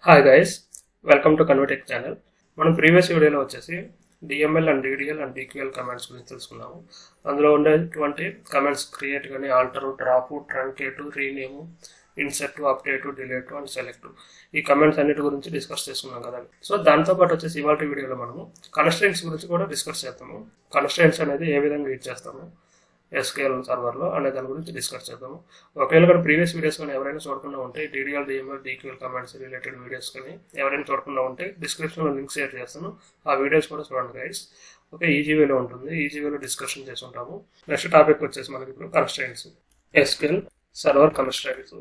Hi guys, welcome to Convertech channel. మనం previous వీడియోలో వచ్చేసి DML and DDL and DQL commands గురించి తెలుసుకున్నాము. అందులో ఉండేటువంటి కమాండ్స్ క్రియేట్ కానీ, alter, drop, truncate, rename, insert, update, delete and select, ఈ కమాండ్స్ అన్నిటి గురించి డిస్కస్ చేసుకున్నాం కదండి. సో దాంతోపాటు వచ్చేసి ఇవాళ వీడియోలో మనము కన్స్ట్రెంట్స్ గురించి కూడా డిస్కస్ చేస్తాము. కన్స్ట్రెంట్స్ అనేది ఏ విధంగా యూజ్ చేస్తాము ఎస్క్యూఎల్ సర్వర్లో అనే దాని గురించి డిస్కస్ చేద్దాము. ఒకవేళ కానీ ప్రీవియస్ వీడియోస్ కానీ ఎవరైనా చూడకుండా ఉంటే, DDL, DML, DQL commands related videos కానీ ఎవరైనా చూడకుండా ఉంటే డిస్క్రిప్షన్లో లింక్ షేర్ చేస్తాను. ఆ వీడియోస్ కూడా చూడండి గైస్. ఓకే, ఈజీవేలో ఉంటుంది, ఈజీవేలో డిస్కషన్ చేసి ఉంటాము. నెక్స్ట్ టాపిక్ వచ్చేసి మనకి ఇప్పుడు కన్స్ట్రెంట్స్, ఎస్క్యూఎల్ సర్వర్ కన్స్ట్రెంట్స్.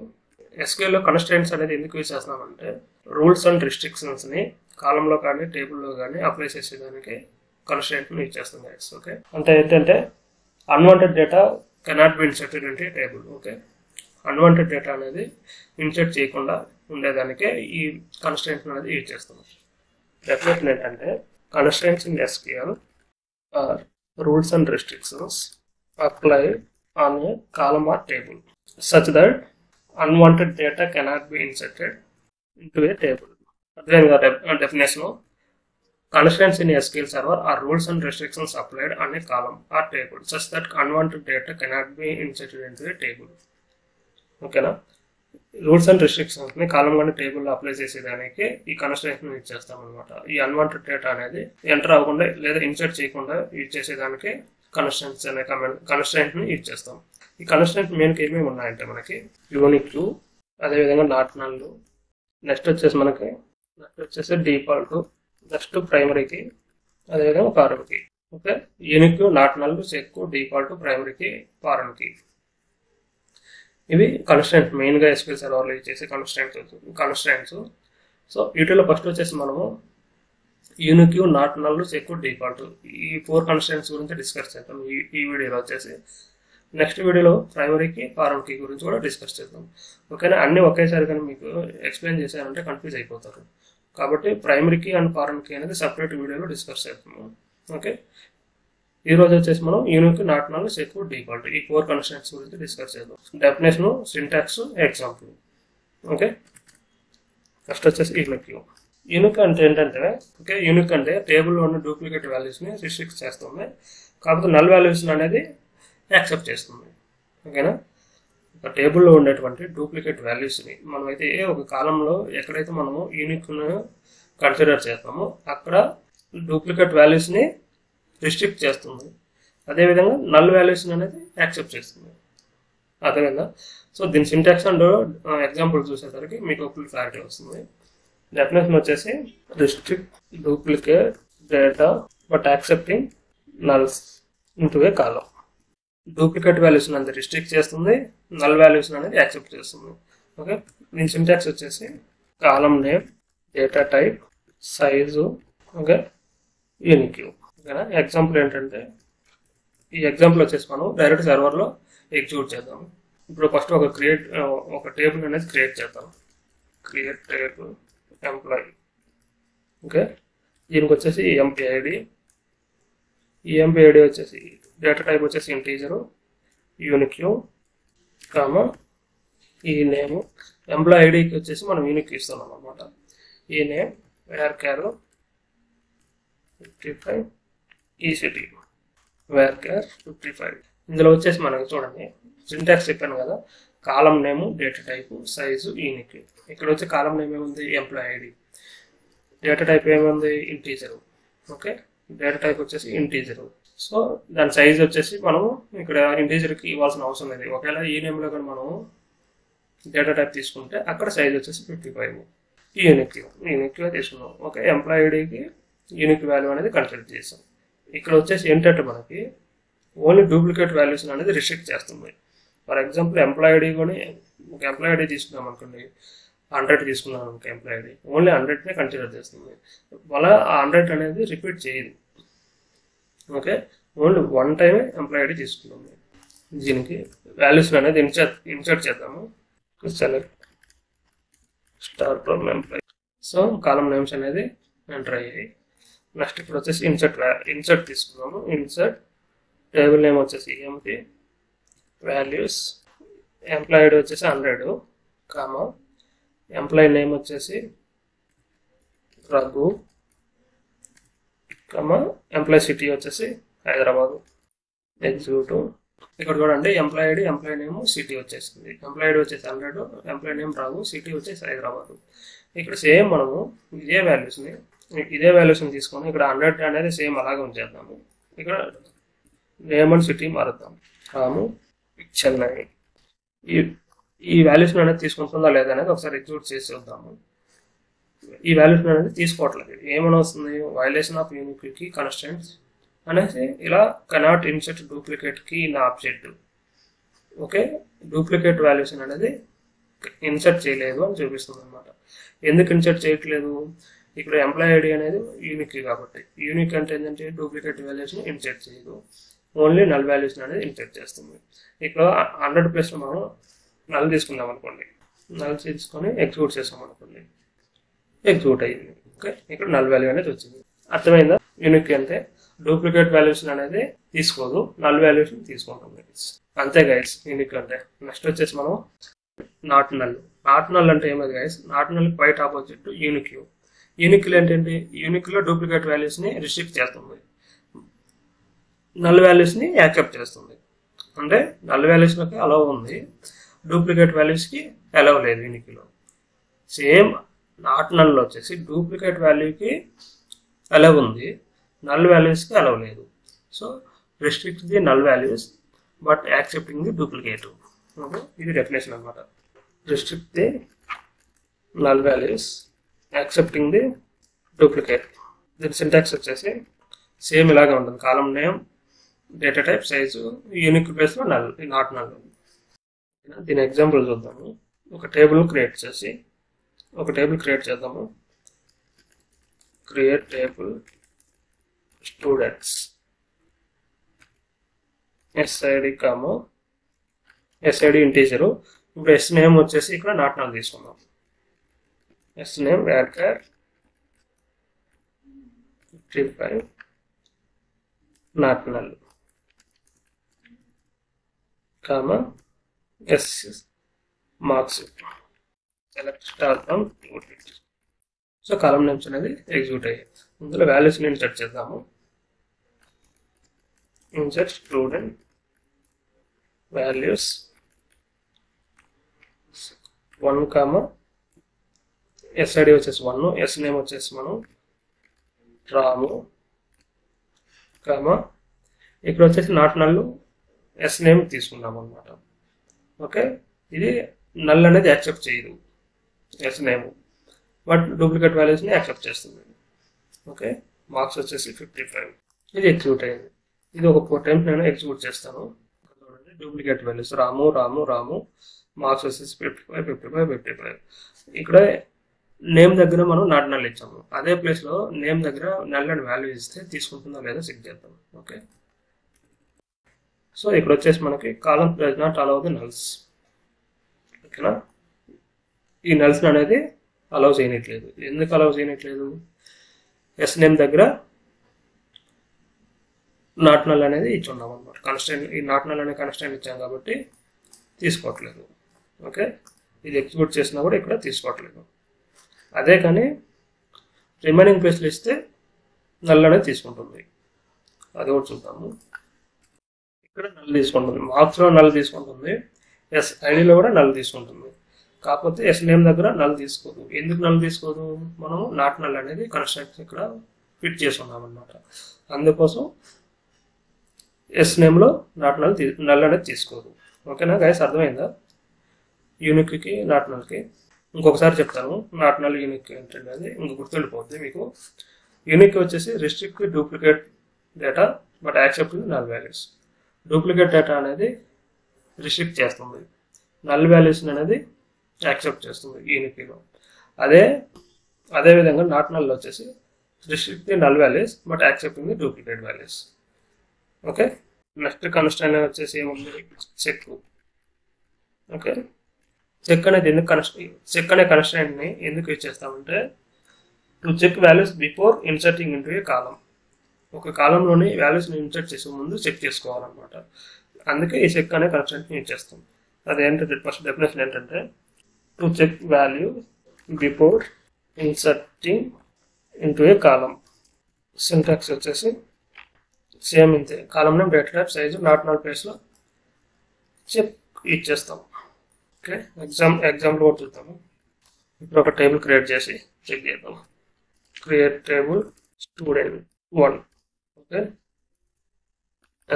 ఎస్క్యూఎల్లో కన్స్ట్రెంట్స్ అనేది ఎందుకు యూజ్ చేస్తున్నామంటే, రూల్స్ అండ్ రిస్ట్రిక్షన్స్ని కాలంలో కానీ టేబుల్లో కానీ అప్లై చేసేదానికి కన్స్ట్రెంట్ని యూజ్ చేస్తాం గైస్. ఓకే, అంటే ఏంటంటే unwanted data cannot be inserted in a table. Okay, unwanted data అనేది ఇన్సర్ట్ చేయకుండా ఉండేదానికే ఈ కన్స్ట్రెంట్స్ అనేది యూజ్ చేస్తాం. డెఫినేషన్ ఏంటంటే, constraints in SQL are rules and restrictions applied on a column are table such that unwanted data cannot be inserted into A table. అదేవిధంగా definition, constraints in SQL server are rules and restrictions applied on a column or table such that unwanted data cannot be inserted into a table. ఓకేనా, rules and restrictions ని కాలం కానీ టేబుల్లో apply చేసేదానికి ఈ constraints ని use చేస్తాం అనమాట. ఈ అన్వాంటెడ్ డేటా అనేది ఎంటర్ అవ్వకుండా లేదా ఇన్సర్ట్ చేయకుండా యూజ్ చేసేదానికి కన్స్ట్రెంట్స్ అనే కన్స్ట్రెంట్ ని యూజ్ చేస్తాం. ఈ కన్స్ట్రెంట్ మెయిన్కి ఏమేమి ఉన్నాయంటే మనకి యూనిక్, అదేవిధంగా నాట్ నల్, నెక్స్ట్ వచ్చేసి డిఫాల్ట్, నెక్స్ట్ ప్రైమరీకి, అదేవిధంగా foreign key. Okay, unique, not null, check, default, primary key, foreign key. ఇవి కన్స్ట్రెంట్ మెయిన్గా ఎస్క్యూఎల్ సర్వర్లో యూజ్ చేసే కన్స్ట్రెంట్స్. సో వీటిలో ఫస్ట్ వచ్చేసి మనము unique, not null, check, default, ఈ 4 కన్స్ట్రెంట్స్ గురించి డిస్కస్ చేద్దాం ఈ వీడియోలో వచ్చేసి. నెక్స్ట్ వీడియోలో ప్రైమరీకి, ఫారెన్కి గురించి కూడా డిస్కస్ చేద్దాం. ఓకేనా, అన్నీ ఒకేసారి కానీ మీకు ఎక్స్ప్లెయిన్ చేశారంటే కన్ఫ్యూజ్ అయిపోతారు. కాబట్టి ప్రైమరీకి అండ్ ఫారెన్కి అనేది సపరేట్ వీడియోలో డిస్కస్ చేస్తాము. ఓకే, ఈరోజు వచ్చేసి మనం unique, not null, check, default, ఈ 4 కన్స్ట్రెంట్స్ గురించి డిస్కస్ చేద్దాం. Definition, syntax, example. Okay, first వచ్చేసి యూనిక్ అంటే ఏంటంటే, ఓకే, యూనిక్ అంటే టేబుల్లో ఉన్న డూప్లికేట్ వాల్యూస్ని రిస్ట్రిక్ట్ చేస్తుంది, కాకపోతే నల్ వాల్యూస్ అనేది యాక్సెప్ట్ చేస్తుంది. ఓకేనా, ఒక టేబుల్లో ఉండేటువంటి డూప్లికేట్ వాల్యూస్ని మనమైతే ఒక కాలంలో ఎక్కడైతే మనము యూనిక్ను కన్సిడర్ చేస్తామో అక్కడ డూప్లికేట్ వాల్యూస్ని రిస్ట్రిక్ట్ చేస్తుంది, అదేవిధంగా నల్ వాల్యూస్ని అనేది యాక్సెప్ట్ చేస్తుంది. అదేవిధంగా సో దీని సింటాక్స్ అండ్ ఎగ్జాంపుల్ చూసేసరికి మీకు ఫుల్ క్లారిటీ వస్తుంది. డెఫినేషన్ వచ్చేసి restrict duplicate data but accepting నల్స్ into a column. Duplicate values అనేది రిస్ట్రిక్ట్ చేస్తుంది, నల్ వాల్యూస్ అనేది యాక్సెప్ట్ చేస్తుంది. ఓకే, దీని సింటాక్స్ వచ్చేసి కాలం name, data type, size, okay, unique. ఓకేనా, ఎగ్జాంపుల్ ఏంటంటే, ఈ ఎగ్జాంపుల్ వచ్చేసి మనం డైరెక్ట్ సర్వర్లో ఎగ్జిక్యూట్ చేద్దాం. ఇప్పుడు ఫస్ట్ ఒక టేబుల్ అనేది క్రియేట్ చేద్దాం. Create table employee. ఓకే, దీనికి వచ్చేసి ఎంపీఐడి, ఈ ఎంపీఐడి వచ్చేసి డేటా టైప్ వచ్చేసి ఇంటీజరు, యూనిక్, కామా ఈ నేమ్. ఎంప్లాయ్ ఐడికి వచ్చేసి మనం యూనిక్ ఇస్తున్నాం అనమాట. ఈ నేమ్ వేర్కార్ 55, ఈ సిటీ వేర్కార్ 55. ఇందులో వచ్చేసి మనకి చూడండి సింటాక్స్ చెప్పాను కదా, కాలం name, data type, size, unique. ఇక్కడ వచ్చి కాలం నేమ్ ఏముంది, ఎంప్లాయ్ ఐడి. డేటా టైప్ ఏముంది, ఇంటీజరు. ఓకే, డేటా టైప్ వచ్చేసి ఇంటీజరు. సో దాని సైజ్ వచ్చేసి మనము ఇక్కడ ఇంటీజర్కి ఇవ్వాల్సిన అవసరం లేదు. ఒకవేళ ఈ నేమ్లో కానీ మనము డేటా టైప్ తీసుకుంటే అక్కడ సైజ్ వచ్చేసి 55. యూనిక్గా తీసుకున్నాం. ఓకే, ఎంప్లాయ్ ఐడికి యూనిక్ వాల్యూ అనేది కన్సిడర్ చేసాం. ఇక్కడ వచ్చేసి ఏంటంటే మనకి ఓన్లీ డూప్లికేట్ వాల్యూస్ అనేది రిస్ట్రిక్ట్ చేస్తుంది. ఫర్ ఎగ్జాంపుల్ ఎంప్లాయ్ ఐడి కొని ఒక ఎంప్లాయ్ ఐడి తీసుకున్నాం అనుకోండి, 100 తీసుకున్నాం అనుకో, ఎంప్లాయ్ ఐడి ఓన్లీ 100నే కన్సిడర్ చేస్తుంది. అలా ఆ 100 అనేది రిపీట్ చేయదు. ఓకే, ఓన్లీ 1 టైమే ఎంప్లాయ్ ఐడి తీసుకున్నాం. దీనికి వాల్యూస్ అనేది ఇన్సర్ట్ చేద్దాము. Select star from employee. So column names అనేది ఎంటర్ అయ్యాయి. నెక్స్ట్ ఇప్పుడు వచ్చేసి ఇన్సర్ట్ తీసుకున్నాము. ఇన్సర్ట్ టేబుల్ నేమ్ వచ్చేసి ఎంపీ వాల్యూస్, ఎంప్లాయ్ ఐడి వచ్చేసి 100, కామా ఎంప్లాయీ నేమ్ వచ్చేసి రఘు, ఎంప్లాయీ సిటీ వచ్చేసి హైదరాబాదు, ఎగ్జిక్యూటివ్. ఇక్కడ చూడండి employee ID, employee name, city వచ్చేసింది. ఎంప్లాయీ ఐడి వచ్చేసి 100, ఎంప్లాయీ నేమ్ రఘు, సిటీ వచ్చేసి హైదరాబాదు. ఇక్కడ సేమ్ మనము ఇదే వాల్యూస్ని తీసుకొని ఇక్కడ 100 అనేది సేమ్ అలాగే ఉంచేద్దాము. ఇక్కడ నేమ్ అండ్ సిటీ మారుద్దాం, రాము చెన్నై. ఈ వాల్యూస్ని అనేది తీసుకుంటుందా లేదా అనేది ఒకసారి ఎగ్జిక్యూట్ చేసి చూద్దాము. ఈ వాల్యూస్ని అనేది తీసుకోవట్లేదు. ఏమైనా వస్తుంది, violation of unique key constraints అనేసి ఇలా cannot insert duplicate key in object. Okay, duplicate values అనేది ఇన్సర్ట్ చేయలేదు అని చూపిస్తుంది అనమాట. ఎందుకు ఇన్సర్ట్ చేయట్లేదు, ఇక్కడ ఎంప్లాయీ ఐడి అనేది యూనిక్ కాబట్టి. యూనిక్ అంటే ఏంటంటే డూప్లికేట్ వాల్యూస్ని ఇన్సర్ట్ చేయదు, ఓన్లీ నల్ వాల్యూస్ని అనేది ఇన్సర్ట్ చేస్తుంది. ఇక్కడ 100 ప్లస్ మనం నల్ తీసుకుందాం అనుకోండి, నల్ తీసుకొని ఎగ్జిక్యూట్ చేసాం అనుకోండి, ఎగ్జిక్యూట్ అయ్యింది. ఓకే, ఇక్కడ నల్ వాల్యూ అనేది వచ్చింది. అర్థమైందా? యూనిక్ అంటే డూప్లికేట్ వాల్యూస్ అనేది తీసుకోదు, నల్ వాల్యూస్ తీసుకుంటుంది. అంతే గైస్ యూనిక్ అంటే. నెక్స్ట్ వచ్చేసి మనం నాట్ నల్. నాట్ నల్ అంటే ఏమది guys, not null quite opposite unique. యూనిక్లో ఏంటంటే యూనిక్లో డూప్లికేట్ వాల్యూస్ని రిస్ట్రిక్ట్ చేస్తుంది, నల్ వాల్యూస్ని యాక్సెప్ట్ చేస్తుంది. అంటే నల్ వాల్యూస్లోకి అలౌ ఉంది, డూప్లికేట్ వాల్యూస్కి అలౌ లేదు యూనిక్లో. సేమ్ నాట్ నల్లో వచ్చేసి డూప్లికేట్ వాల్యూకి అలౌ ఉంది, నల్ వాల్యూస్కి అలౌ లేదు. So restrict the null values but accepting the duplicate. ఇది డెఫినేషన్ అనమాట. Restrict the null values accepting the duplicate. దీని సింటాక్స్ వచ్చేసి సేమ్ ఇలాగే ఉంటుంది. Column name, data type, size, unique ప్లేస్లో నల్, నాట్ నల్. దీని ఎగ్జాంపుల్ చూద్దాము. ఒక టేబుల్ క్రియేట్ చేద్దాము. Create table students, SID integer. ఇప్పుడు ఎస్ నేమ్ వచ్చేసి ఇక్కడ నాట్ నల్ తీసుకుందాం. ఎస్ నేమ్ వ్యాడ్కర్ 55 not null, S marks select star from. So column names అనేది ఎగ్జిక్యూట్ అయ్యాయి. ఇందులో వాల్యూస్ని ఇన్సర్ట్ చేద్దాము. ఇన్సర్ట్ స్టూడెంట్ వాల్యూస్ 1, ఎస్ఐడి వచ్చేసి 1, ఎస్ నేమ్ వచ్చేసి మనం రాము, ఇక్కడ వచ్చేసి నాట్ నల్ ఎస్ నేమ్ తీసుకున్నాం అనమాట. ఓకే, ఇది నల్ అనేది యాక్సెప్ట్ చేయదు ఎస్ నేమ్, బట్ డూప్లికేట్ వాల్యూస్ని యాక్సెప్ట్ చేస్తుంది. ఓకే, మార్క్స్ వచ్చేసి 55. ఇది ఎగ్జిక్యూట్ అయ్యింది. ఇది ఒక 4 టైమ్స్ నేను ఎగ్జిక్యూట్ చేస్తాను. డూప్లికేట్ వాల్యూస్ రాము, మార్క్స్ వచ్చేసి 55. ఇక్కడ నేమ్ దగ్గర మనం నాట్ నల్ ఇచ్చాము, అదే ప్లేస్లో నేమ్ దగ్గర నల్ అండ్ వాల్యూ ఇస్తే తీసుకుంటుందో లేదో చెక్ చేద్దాం. ఓకే, సో ఇక్కడ వచ్చేసి మనకి కాలం డస్ నాట్ అలౌ ది నల్స్. ఓకేనా, ఈ నల్స్ అనేది అలౌ చేయట్లేదు. ఎందుకు అలౌ చేయట్లేదు, ఎస్ నేమ్ దగ్గర నాట్ నల్ అనేది ఇచ్చి ఉన్నాం అనమాట. కన్స్టెంట్, ఈ నాట్ నల్ అనే కన్స్టెంట్ ఇచ్చాం కాబట్టి తీసుకోవట్లేదు. ఓకే, ఇది ఎగ్జిక్యూట్ చేసినా కూడా ఇక్కడ తీసుకోవట్లేదు. అదే కానీ రిమైనింగ్ ప్లేస్లు ఇస్తే నల్ అనేది తీసుకుంటుంది. అది కూడా చూద్దాము. ఇక్కడ నల్ తీసుకుంటుంది, మార్క్స్లో నల్ తీసుకుంటుంది, ఎస్ ఐడిలో కూడా నల్ తీసుకుంటుంది. కాకపోతే ఎస్ నేమ్ దగ్గర నల్ తీసుకోదు. ఎందుకు నల్ తీసుకోదు, మనము నాట్ నల్ అనేది కన్స్ట్రక్ట్ ఇక్కడ ఫిట్ చేసి ఉన్నాం అనమాట. అందుకోసం ఎస్ నేమ్లో నాట్ నల్ అనేది తీసుకోదు. ఓకేనా గైస్, అర్థమైందా? యూనిక్కి నాట్ నల్కి ఇంకొకసారి చెప్తాను. నాట్ నల్ యూనిక్ ఏంటంటే అది ఇంక గుర్తుండిపోద్ది మీకు. యూనిక్ వచ్చేసి restrict duplicate data but accept null values. Duplicate data అనేది రిస్ట్రిక్ట్ చేస్తుంది, నల్ వాల్యూస్ అనేది యాక్సెప్ట్ చేస్తుంది యూనిక్లో. అదేవిధంగా నాట్ నల్ వచ్చేసి restrict null values but accepting duplicate values. Okay, next constraint వచ్చేసి ఏముంది, చెక్. ఓకే, చెక్ అనేది చెక్ అనే కన్స్ట్రైంట్ని ఎందుకు యూజ్ చేస్తామంటే to check values before inserting into a column. ఒక కాలంలోని వాల్యూస్ని ఇన్సర్ట్ చేసే ముందు చెక్ చేసుకోవాలన్నమాట. అందుకే ఈ చెక్ అనే కన్స్ట్రైంట్ని యూజ్ చేస్తాం. అదేంటంటే ఫస్ట్ డెఫినేషన్ ఏంటంటే to check value before inserting into a column. Syntax వచ్చేసి సేమ్ ఇంతే, column name data type size not null ప్లేస్లో చెక్ ఇచ్చేస్తాం. ఓకే, ఎగ్జాంపుల్ కూడా చూద్దాము. ఇప్పుడు ఒక టేబుల్ క్రియేట్ చేసి చెక్ చేద్దాం. Create table student 1. Okay,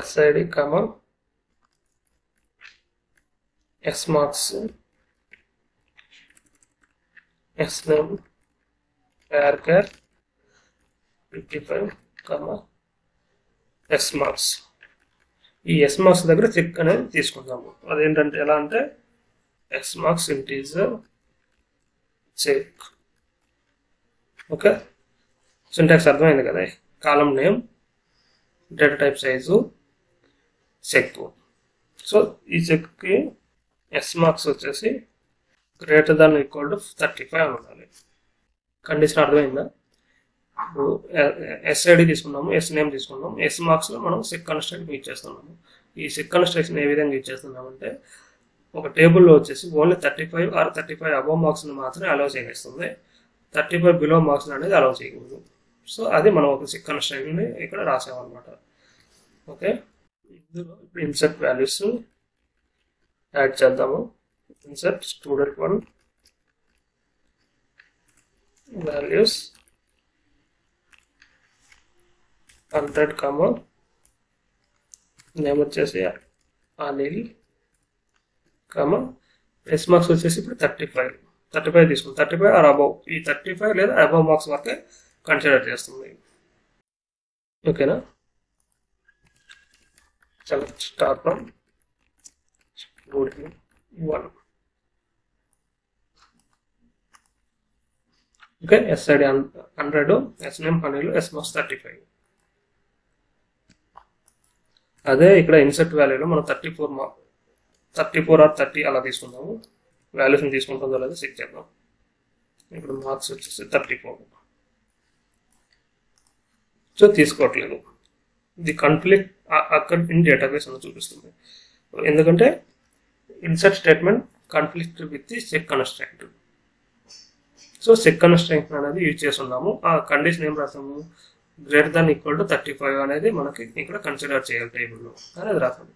SID comma SMarks SName varchar 55 comma SMarks. ఈ SMarks దగ్గర చెక్ అనేది తీసుకుందాము. అదేంటంటే ఎలా అంటే SMarks integer check. Okay, syntax అర్థమైంది కదా. Column name data type size check. So ఈ చెక్కి SMarks వచ్చేసి గ్రేటర్ దాన్ ఈక్వల్ టు 35 అని ఉండాలి. కండిషన్ అర్థమైందా? ఇప్పుడు SID తీసుకున్నాము, SName తీసుకున్నాము, SMarksలో మనం సెక్ కన్స్ట్రక్ట్ యూజ్ చేస్తున్నాము. ఈ సెక్ కన్స్ట్రక్షన్ ఏ విధంగా యూజ్ చేస్తున్నామంటే ఒక టేబుల్లో వచ్చేసి ఓన్లీ 35 ఆర్ 35 అబవ్ మార్క్స్ని మాత్రమే అలౌ చేస్తుంది, 35 బిలో మార్క్స్ అనేది అలౌ చేయకూడదు. సో అది మనం ఒక సెక్ కన్స్ట్రక్ట్ని ఇక్కడ రాసామన్నమాట. ఓకే, ఇందులో ఇప్పుడు ఇన్సర్ట్ వాల్యూస్ యాడ్ చేద్దాము. Insert student 1 values 100 comma name వచ్చేసి అనిల్ కామా SMarks వచ్చేసి ఇప్పుడు 35 తీసుకుంది. 35 ఆర్ అబౌవ్, ఈ 35 లేదా అబౌవ్ మార్క్స్ వరకే కన్సిడర్ చేస్తుంది. ఓకేనా, చలో start from student 1. Okay, SID 100, SName Anil, SMarks 35. అదే ఇక్కడ ఇన్సర్ట్ వాల్యూలో మనం 34 ఆర్ 30 అలా తీసుకుందాము. వాల్యూస్ని తీసుకుంటుందో లేదో చెక్ చేద్దాం. ఇప్పుడు మార్క్స్ వచ్చేసి 34. సో తీసుకోవట్లేదు. ది కాన్ఫ్లిక్ట్ అక్కడ ఇన్ డేటాబేస్ అని చూపిస్తుంది. ఎందుకంటే insert statement conflict with the check constraint. So check constraint అనేది యూజ్ చేస్తున్నాము. ఆ కండిషన్ ఏం రాసాము, గ్రేటర్ దాన్ ఈక్వల్ టు 35 అనేది మనకి ఇక్కడ కన్సిడర్ చేయాలి టేబుల్లో అనేది రాసాము.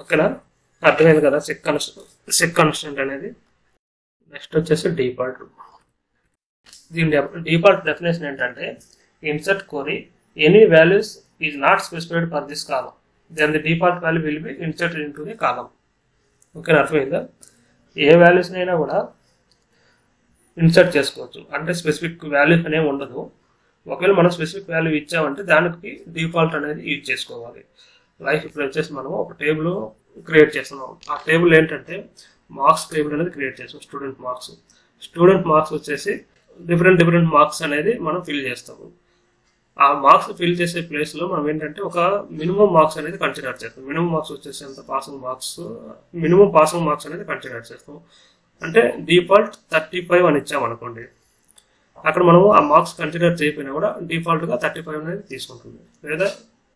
ఓకేనా, అర్థమైంది కదా సెక్ కన్స్ట్రక్ట్ అనేది. నెక్స్ట్ వచ్చేసి డిఫాల్ట్. దీని డిఫాల్ట్ డెఫినేషన్ ఏంటంటే insert query any values is not specified for this column then the default value will be inserted into the column. ఓకేనా, అర్థమైందా? ఏ వాల్యూస్ని అయినా కూడా ఇన్సర్ట్ చేసుకోవచ్చు, అంటే స్పెసిఫిక్ వాల్యూ అనేవి ఉండదు. ఒకవేళ మనం స్పెసిఫిక్ వాల్యూ ఇచ్చామంటే దానికి డిఫాల్ట్ అనేది యూజ్ చేసుకోవాలి. లైక్ ఇప్పుడు వచ్చేసి మనం ఒక టేబుల్ క్రియేట్ చేస్తున్నాం. ఆ టేబుల్ ఏంటంటే మార్క్స్ టేబుల్ అనేది క్రియేట్ చేస్తాం. స్టూడెంట్ మార్క్స్ వచ్చేసి డిఫరెంట్ మార్క్స్ అనేది మనం ఫిల్ చేస్తాము. ఆ మార్క్స్ ఫిల్ చేసే ప్లేస్లో మనం ఏంటంటే ఒక మినిమం మార్క్స్ అనేది కన్సిడర్ చేస్తాం. మినిమం మార్క్స్ వచ్చేసి ఎంత మినిమం పాసింగ్ మార్క్స్ అనేది కన్సిడర్ చేస్తాం. అంటే డిఫాల్ట్ 35 అని ఇచ్చామనుకోండి, అక్కడ మనము ఆ మార్క్స్ కన్సిడర్ చేయకపోయినా కూడా డిఫాల్ట్గా 35 అనేది తీసుకుంటుంది.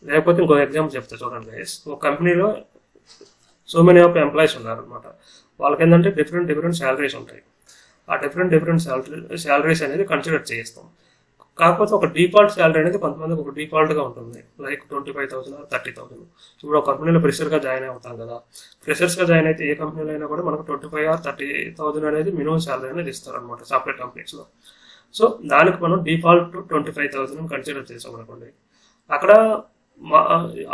లేకపోతే ఇంకో ఎగ్జాంపుల్ చెప్తా చూడండి గైస్. ఒక కంపెనీలో సో మెనీ ఆఫ్ ఎంప్లాయీస్ ఉన్నారనమాట. వాళ్ళకి ఏంటంటే డిఫరెంట్ శాలరీస్ ఉంటాయి. ఆ డిఫరెంట్ శాలరీస్ అనేది కన్సిడర్ చేస్తాం. కాకపోతే ఒక డిఫాల్ట్ శాలరీ అనేది కొంతమందికి ఒక డిఫాల్ట్గా ఉంటుంది, లైక్ 25,000 or 30,000. ఇప్పుడు ఒక కంపెనీలో ఫ్రెషర్గా జాయిన్ అవుతాం కదా, ఫ్రెషర్స్గా జాయిన్ అయితే ఏ కంపెనీలో అయినా కూడా మనకు 25,000 or 30,000 అనేది మినిమం శాలరీ అనేది ఇస్తారనమాట సాఫ్ట్వేర్ కంపెనీస్లో. సో దానికి మనం డిఫాల్ట్ 25,000 కన్సిడర్ చేసాం అనుకోండి, అక్కడ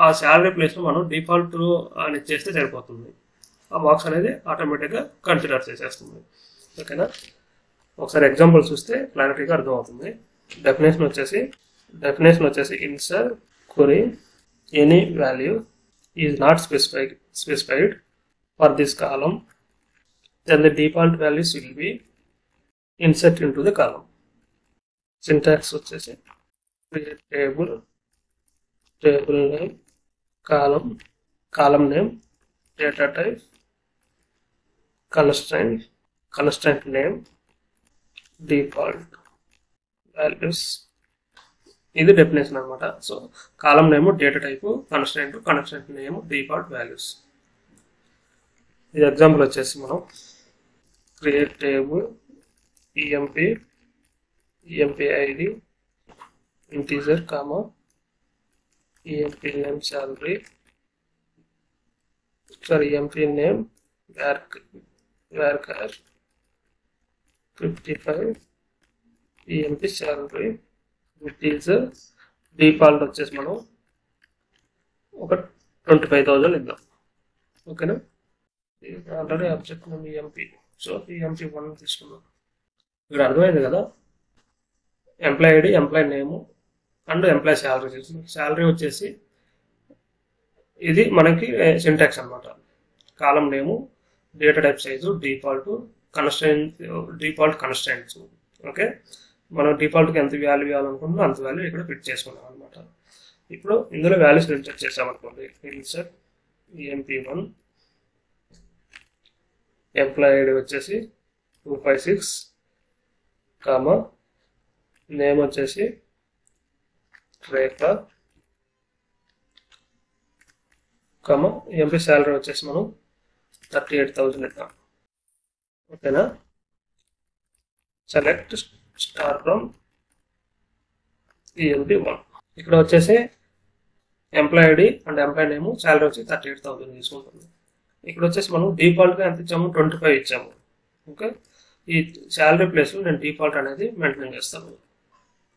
ఆ శాలరీ ప్లేస్లో మనం డిఫాల్ట్ అని చేస్తే సరిపోతుంది. ఆ మార్క్స్ అనేది ఆటోమేటిక్గా కన్సిడర్ చేసేస్తుంది. ఓకేనా, ఒకసారి ఎగ్జాంపుల్ చూస్తే క్లారిటీగా అర్థమవుతుంది. డెఫినేషన్ వచ్చేసి insert query any value is not specified for this column then the default values will be insert into the column. Syntax వచ్చేసి table name column name data type constraint name default values. ఇది definition అనమాట. So column name data type constraint name default values. ఇది example వచ్చేసి మనం create table EMP EMP ID integer comma EMP name salary EMP name varchar 55 EMP salary integer default వచ్చేసి మనం ఒక 25,000 ఇద్దాం. ఓకేనా, already object name EMP, so EMP 1 తీసుకున్నాం. ఇక్కడ అర్థమైంది కదా, employee ID, employee name and employee salary తీసుకున్నాం. శాలరీ వచ్చేసి ఇది మనకి సింటాక్స్ అనమాట. Column name, data type size, default constraints. Okay, మనం డిఫాల్ట్కి ఎంత వాల్యూ ఇవ్వాలనుకుంటున్నాం అంత వాల్యూ ఇక్కడ ఫిట్ చేసుకున్నాం అనమాట. ఇప్పుడు ఇందులో వాల్యూస్ ఇన్సర్ట్ చేసామనుకోండి, ఇన్సర్ట్ EMP1 ఎంప్లాయ్ ఐడి వచ్చేసి 256 కామా నేమ్ వచ్చేసి రేఖ కామా ఎంపీ శాలరీ వచ్చేసి మనం 38,000 ఇద్దాం. ఓకేనా, సెలెక్ట్ స్టార్ ఫ్రమ్ EMP1. ఇక్కడ వచ్చేసి employee ID and employee name salary వచ్చి 38,000 తీసుకుంటుంది. ఇక్కడ వచ్చేసి మనం డిఫాల్ట్గా ఎంత ఇచ్చాము, 25 ఇచ్చాము. ఓకే, ఈ శాలరీ ప్లేస్లో నేను డిఫాల్ట్ అనేది మెయింటైన్ చేస్తాను.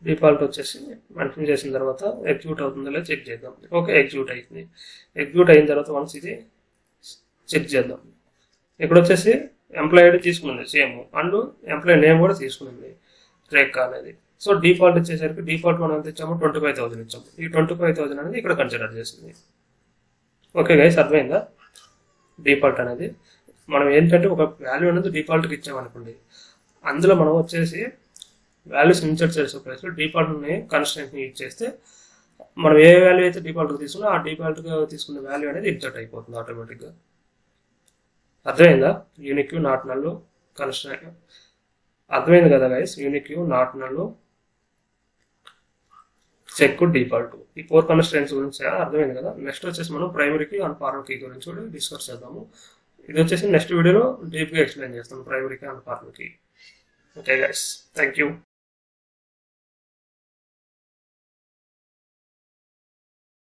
డిఫాల్ట్ వచ్చేసి మెన్షన్ చేసిన తర్వాత ఎగ్జిక్యూట్ అవుతుందో లేదో చెక్ చేద్దాం. ఓకే, ఎగ్జిక్యూట్ అయింది. ఎగ్జిక్యూట్ అయిన తర్వాత వన్స్ ఇది చెక్ చేద్దాం. ఇక్కడ వచ్చేసి ఎంప్లాయ్ ఐడి తీసుకున్నది సేమ్ అండ్ ఎంప్లాయ్ నేమ్ కూడా తీసుకున్నది రేఖ అనేది. సో డిఫాల్ట్ వచ్చేసరికి డిఫాల్ట్ మనం ఎంత ఇచ్చాము, 25,000 ఇచ్చాము. ఈ 25,000 అనేది ఇక్కడ కన్సిడర్ చేసింది. ఓకే గైస్, అర్థమైందా? డిఫాల్ట్ అనేది మనం ఏంటంటే ఒక వాల్యూ అనేది డిఫాల్ట్కి ఇచ్చామనుకోండి, అందులో మనం వచ్చేసి వాల్యూస్ ఇన్సర్ట్ చేసే ప్లేస్లో డిఫాల్ట్ని కన్స్ట్రెంట్ని యూజ్ చేస్తే మనం ఏ వాల్యూ అయితే డిఫాల్ట్గా తీసుకున్నా ఆ డిఫాల్ట్గా తీసుకున్న వాల్యూ అనేది ఇన్సర్ట్ అయిపోతుంది ఆటోమేటిక్గా. అర్థమైందా? యూనిక్ నాట్ నల్ కన్స్ట్రెంట్ అర్థమైంది కదా guys? Unique not null check default, ఈ 4 కన్స్ట్రెంట్స్ గురించి అర్థమైంది కదా. నెక్స్ట్ వచ్చేసి మనం ప్రైమరీకి అండ్ ఫార్మల్ కీ గురించి కూడా డిస్కస్ చేద్దాము. ఇది వచ్చేసి నెక్స్ట్ వీడియోలో డీప్గా ఎక్స్ప్లెయిన్ చేస్తాను, primary key and foreign key. Okay guys, thank you.